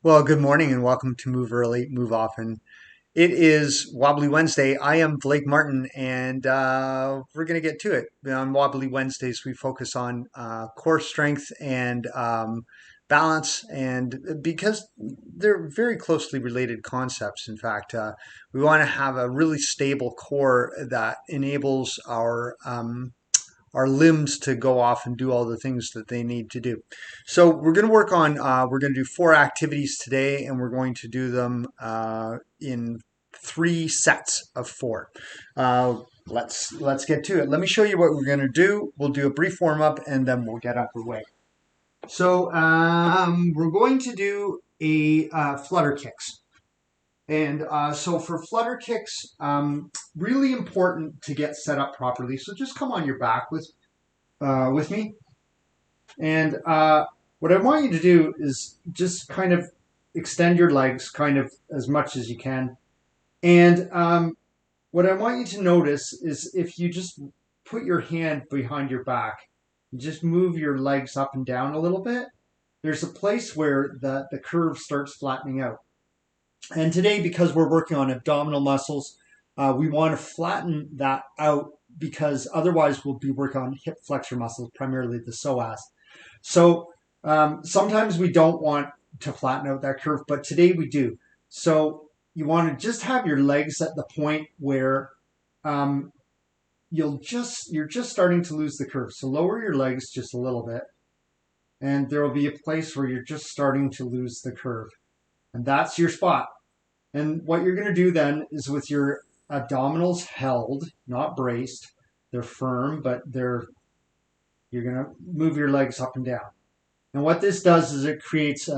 Well, good morning and welcome to Move Early, Move Often. It is Wobbly Wednesday. I am Blake Martin, and we're going to get to it. On Wobbly Wednesdays, we focus on core strength and balance, and because they're very closely related concepts, in fact, we want to have a really stable core that enables our limbs to go off and do all the things that they need to do. So we're going to work on, we're going to do 4 activities today, and we're going to do them in 3 sets of 4. Let's get to it. Let me show you what we're going to do. We'll do a brief warm up, and then we'll get underway. So we're going to do a Flutter Kicks. And so for Flutter Kicks, really important to get set up properly. So just come on your back with me. And what I want you to do is just kind of extend your legs kind of as much as you can. And what I want you to notice is if you just put your hand behind your back, just move your legs up and down a little bit, there's a place where the curve starts flattening out. And today, because we're working on abdominal muscles, we want to flatten that out because otherwise we'll be working on hip flexor muscles, primarily the psoas. So sometimes we don't want to flatten out that curve, but today we do. So you want to just have your legs at the point where you're just starting to lose the curve. So lower your legs just a little bit, and there will be a place where you're just starting to lose the curve. And that's your spot. And what you're going to do then is with your abdominals held, not braced, they're firm, but you're going to move your legs up and down. And what this does is it creates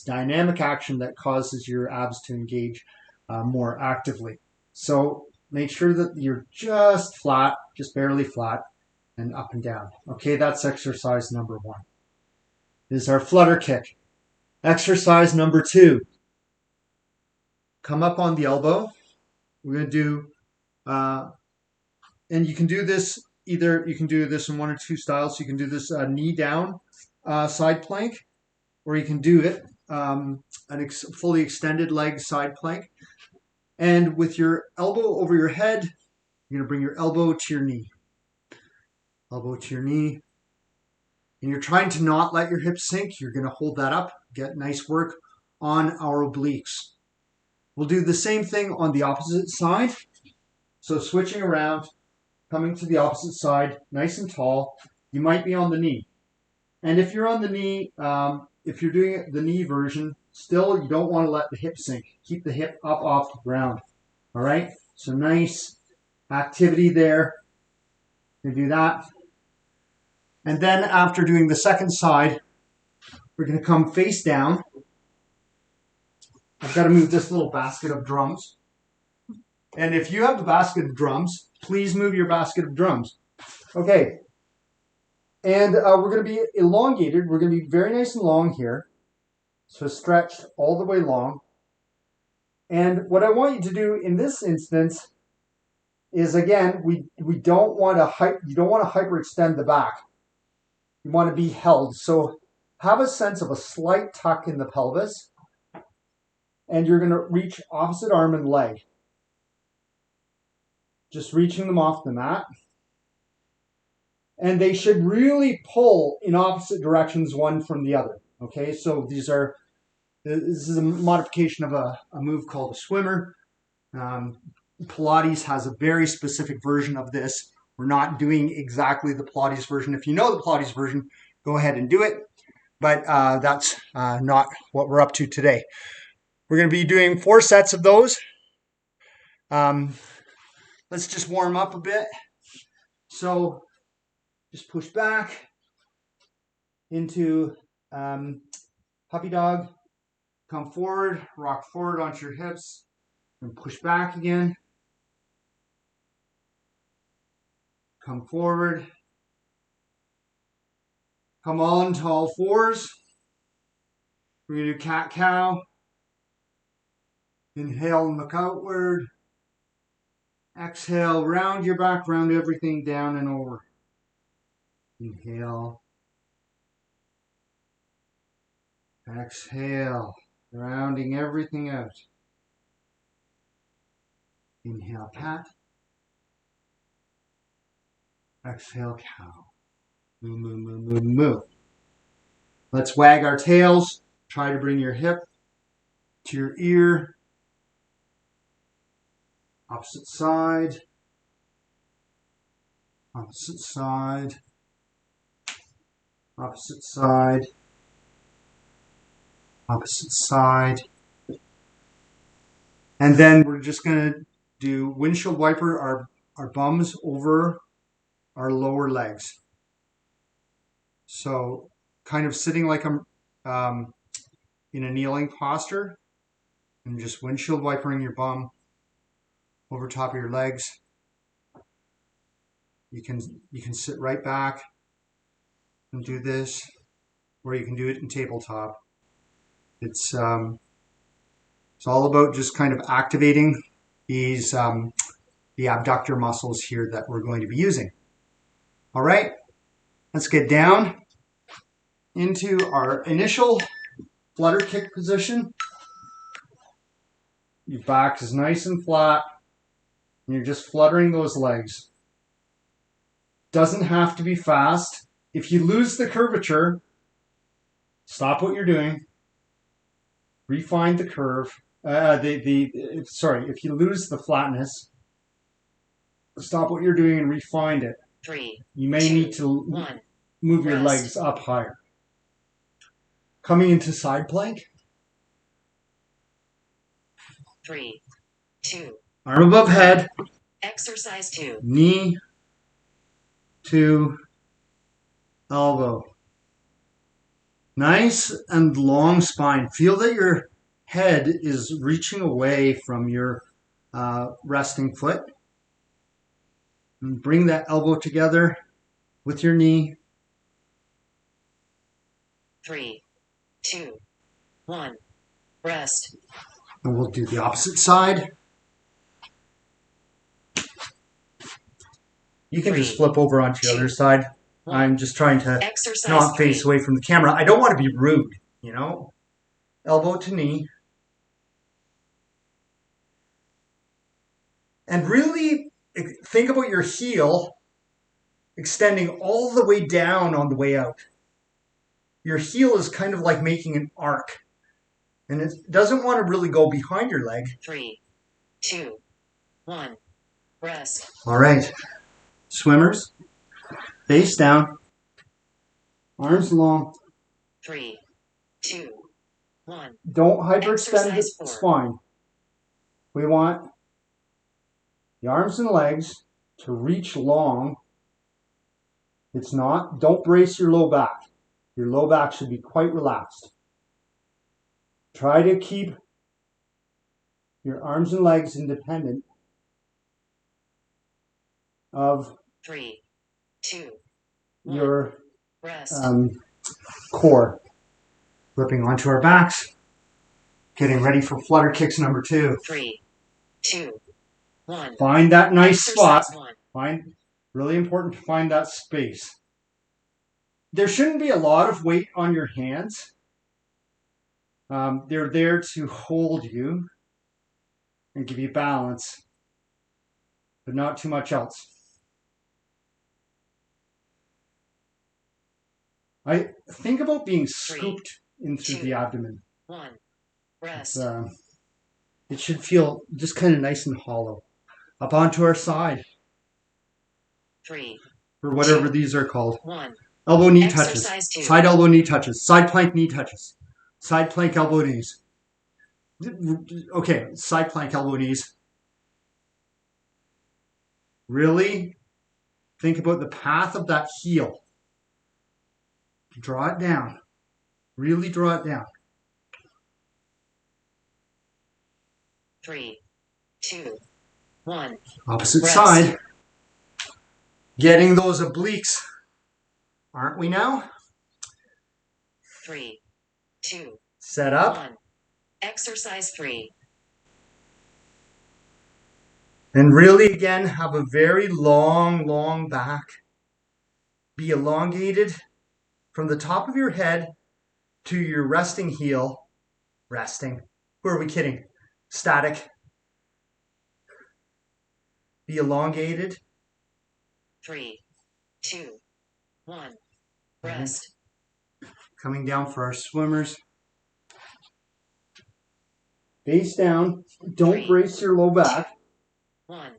dynamic action that causes your abs to engage more actively. So make sure that you're just flat, just barely flat, and up and down. Okay, that's exercise number 1. This is our flutter kick. Exercise number 2. Come up on the elbow. We're going to do, and you can do this you can do this in 1 or 2 styles. You can do this knee down side plank, or you can do it fully extended leg side plank. And with your elbow over your head, you're going to bring your elbow to your knee. Elbow to your knee. And you're trying to not let your hips sink. You're going to hold that up, get nice work on our obliques. We'll do the same thing on the opposite side. So switching around, coming to the opposite side, nice and tall. You might be on the knee. And if you're on the knee, if you're doing the knee version, still you don't want to let the hip sink. Keep the hip up off the ground. All right? So nice activity there. You do that. And then after doing the second side, we're going to come face down. I've got to move this little basket of drums. And if you have the basket of drums, please move your basket of drums. Okay. And we're going to be elongated. We're going to be very nice and long here. So stretched all the way long. And what I want you to do in this instance is, again, we don't want to you don't want to hyperextend the back. You want to be held. So have a sense of a slight tuck in the pelvis. And you're going to reach opposite arm and leg. Just reaching them off the mat. And they should really pull in opposite directions one from the other. Okay, so this is a modification of a move called a swimmer. Pilates has a very specific version of this. We're not doing exactly the Pilates version. If you know the Pilates version, go ahead and do it. But that's not what we're up to today. We're going to be doing 4 sets of those. Let's just warm up a bit. So just push back into puppy dog. Come forward, rock forward onto your hips, and push back again. Come forward. Come on to all fours. We're going to do cat-cow. Inhale and look outward. Exhale, round your back, round everything down and over. Inhale. Exhale. Rounding everything out. Inhale, cat. Exhale, cow. Moo, moo, moo, moo, moo. Let's wag our tails. Try to bring your hip to your ear. Opposite side. Opposite side. Opposite side. Opposite side. And then we're just going to do windshield wiper our bums over our lower legs. So kind of sitting like I'm in a kneeling posture, and just windshield wipering your bum over top of your legs. You can sit right back and do this, or you can do it in tabletop. It's all about just kind of activating these the abductor muscles here that we're going to be using. All right, let's get down into our initial flutter kick position. Your back is nice and flat, and you're just fluttering those legs. Doesn't have to be fast. If you lose the curvature, stop what you're doing. Refine the curve. If you lose the flatness, stop what you're doing and refine it. 3, You may 2, need to 1. move your Rest. legs up higher. Coming into side plank. 3, 2. Arm above head. Exercise 2. Knee to elbow. Nice and long spine. Feel that your head is reaching away from your resting foot. And bring that elbow together with your knee. 3, 2, 1. Rest. And we'll do the opposite side. You can just 3, flip over onto the 2, other side. 1. I'm just trying to Exercise not face 3. away from the camera. I don't want to be rude, you know. Elbow to knee. And really think about your heel extending all the way down on the way out. Your heel is kind of like making an arc. And it doesn't want to really go behind your leg. 3, 2, 1. Rest. All right. Swimmers, face down, arms long. 3, 2, 1. Don't hyperextend the Exercise 4. spine. We want the arms and legs to reach long. Don't brace your low back. Your low back should be quite relaxed. Try to keep your arms and legs independent of 3, 2, 1. your Rest. core. Flipping onto our backs. Getting ready for flutter kicks number 2. 3, 2, 1. Find that nice spot. Exercise 1. Really important to find that space. There shouldn't be a lot of weight on your hands. They're there to hold you and give you balance, but not too much else. I think about being scooped in through 2, the abdomen. 1. Rest. It should feel just kind of nice and hollow. Up onto our side, 3, or whatever 2, these are called. 1. Elbow knee Exercise touches. 2. Side elbow knee touches. Side plank knee touches. Side plank elbow knees. Okay, side plank elbow knees. Really think about the path of that heel. Draw it down. Really draw it down. 3, 2, 1. Opposite Rest. side. Getting those obliques, aren't we now? 3, 2, Set up. 1. Exercise 3. And really, again, have a very long back. Be elongated from the top of your head to your resting heel. resting. Who are we kidding? Static. Be elongated. 3, 2, 1. Rest. Coming down for our swimmers. Face down. Don't 3, brace your low back. 2, 1.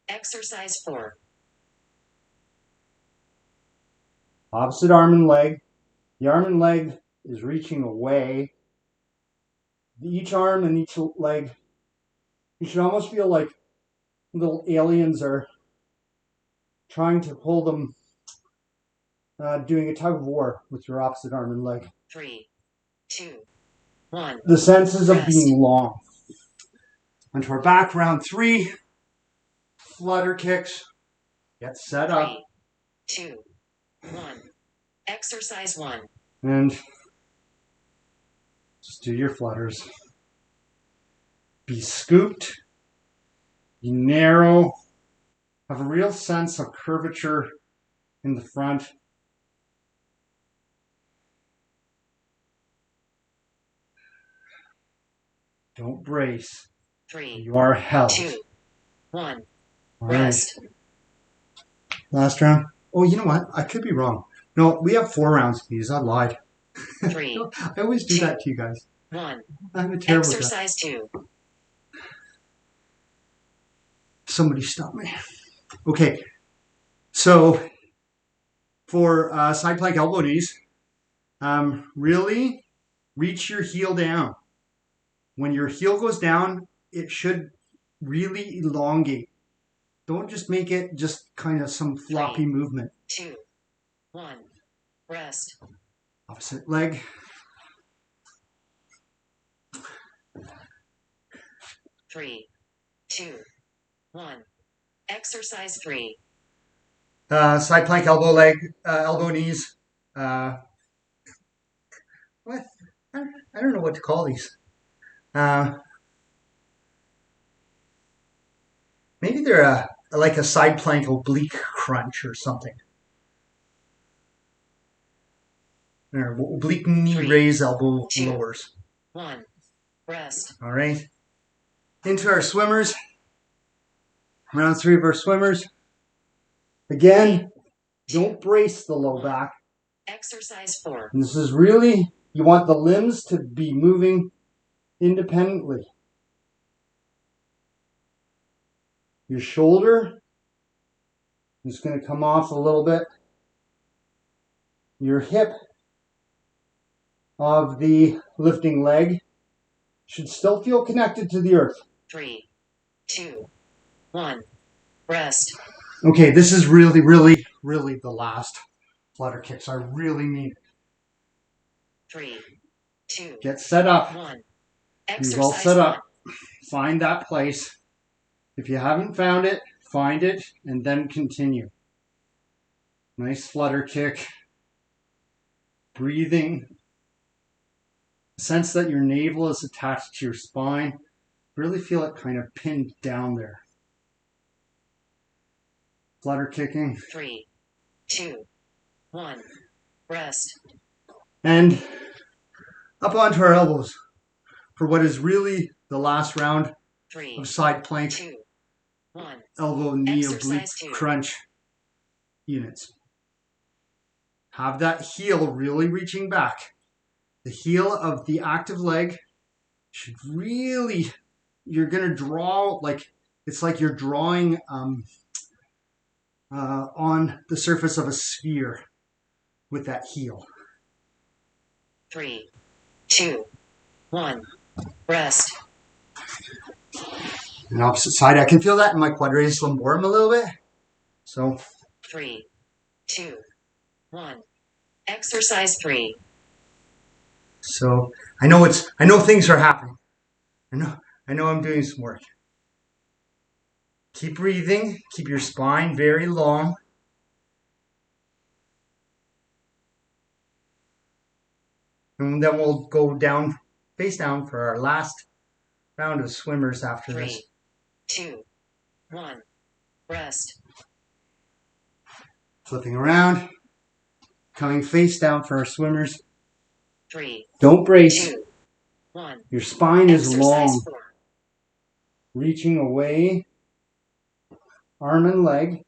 Exercise 4. Opposite arm and leg. The arm and leg is reaching away. Each arm and each leg, you should almost feel like little aliens are trying to pull them, doing a tug of war with your opposite arm and leg. 3, 2, 1. The senses of Rest. being long. Onto our back, round 3. Flutter kicks. Get set up. 3, 2, 1. Exercise 1. And just do your flutters. Be scooped. Be narrow. Have a real sense of curvature in the front. Don't brace. 3, You are held. 2, 1. All Rest. right. Last round. Oh, you know what? I could be wrong. No, we have 4 rounds of these. I lied. 3, I always do that to you guys. 1. I'm a terrible guy. Exercise 2. Somebody stop me. Okay. So for side plank elbow knees, really reach your heel down. When your heel goes down, it should really elongate. Don't just make it just kind of some floppy 3, movement. 2, 1. Rest. Opposite leg. Three, 2, 1. Exercise 3. Side plank elbow leg, elbow knees. What? I don't know what to call these. Maybe they're like a side plank oblique crunch or something. Or oblique knee 3, raise, elbow 2, lowers. 1. Rest. All right. Into our swimmers. Round 3 of our swimmers. Again, don't brace the low back. Exercise 4. And this is really, you want the limbs to be moving independently. Your shoulder is going to come off a little bit. Your hip of the lifting leg should still feel connected to the earth. 3, 2, 1. Rest. Okay, this is really, really, really the last flutter kicks. I really mean it. 3, 2, Get set up. 1. You're all Exercise set 1. up. Find that place. If you haven't found it, find it and then continue. Nice flutter kick. Breathing. Sense that your navel is attached to your spine. Really feel it kind of pinned down there. Flutter kicking. 3, 2, 1. Rest. And up onto our elbows for what is really the last round 3, of side plank, 2, 1. elbow, knee, Exercise oblique 2. crunch units. Have that heel really reaching back. The heel of the active leg should really, you're going to draw like, it's like you're drawing on the surface of a sphere with that heel. 3, 2, 1. Rest. And opposite side, I can feel that in my quadratus lumborum a little bit. So 3, 2, 1. Exercise 3. So I know things are happening. I know I'm doing some work. Keep breathing. Keep your spine very long. And then we'll go down, face down for our last round of swimmers after 3, this. 2, 1. Rest. Flipping around. Coming face down for our swimmers. 3, Don't brace. 2, 1. Your spine is Exercise long, 4. reaching away, arm and leg.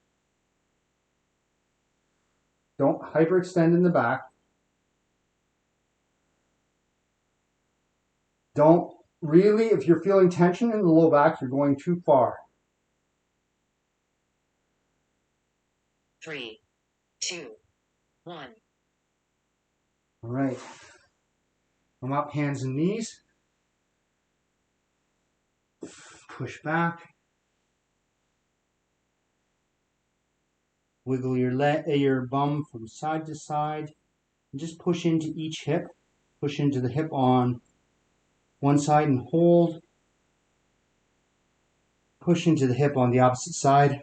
Don't hyperextend in the back. Don't really, if you're feeling tension in the low back, you're going too far. 3, 2, 1. All right. Come up, hands and knees. Push back. Wiggle your bum from side to side. And just push into each hip. Push into the hip on one side and hold. Push into the hip on the opposite side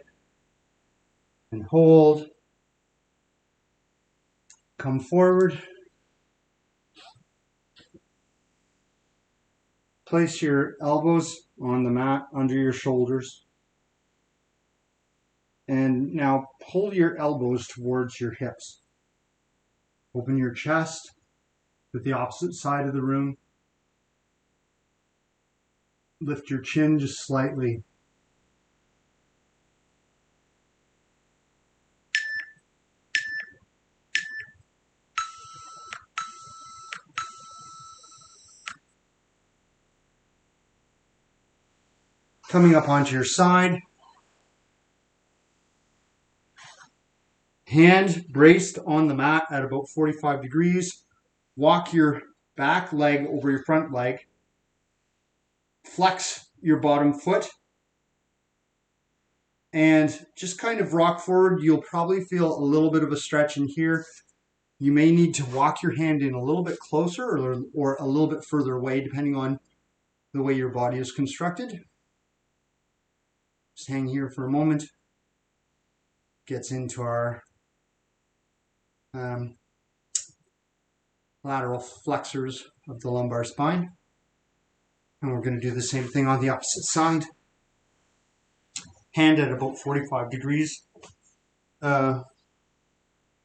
and hold. Come forward. Place your elbows on the mat under your shoulders. And now pull your elbows towards your hips. Open your chest to the opposite side of the room. Lift your chin just slightly. Coming up onto your side. Hand braced on the mat at about 45 degrees. Walk your back leg over your front leg. Flex your bottom foot. And just kind of rock forward. You'll probably feel a little bit of a stretch in here. You may need to walk your hand in a little bit closer or a little bit further away, depending on the way your body is constructed. Just hang here for a moment. Gets into our lateral flexors of the lumbar spine. And we're going to do the same thing on the opposite side. Hand at about 45 degrees from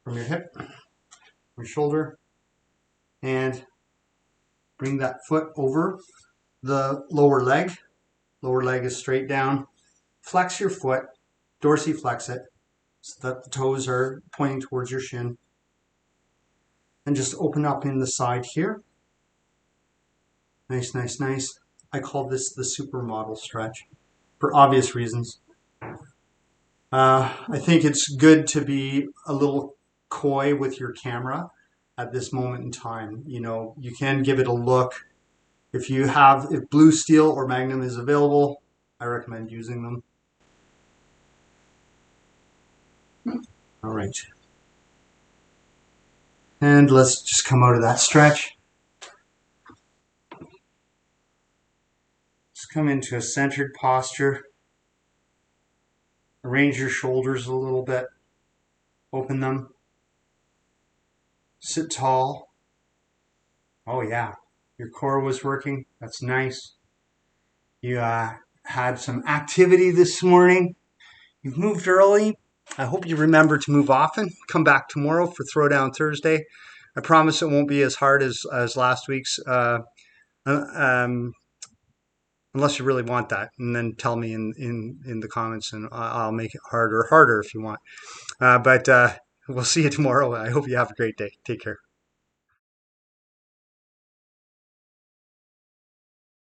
your hip, your shoulder, and bring that foot over the lower leg. Lower leg is straight down. Flex your foot, dorsiflex it, so that the toes are pointing towards your shin. And just open up in the side here. Nice, nice, nice. I call this the supermodel stretch for obvious reasons. I think it's good to be a little coy with your camera at this moment in time. You know, you can give it a look. If Blue Steel or Magnum is available, I recommend using them. All right. And let's just come out of that stretch. Just come into a centered posture. Arrange your shoulders a little bit. Open them. Sit tall. Oh yeah, your core was working. That's nice. You had some activity this morning. You've moved early. I hope you remember to move often. Come back tomorrow for Throwdown Thursday. I promise it won't be as hard as last week's, unless you really want that. And then tell me in the comments, and I'll make it harder if you want. But we'll see you tomorrow. I hope you have a great day. Take care.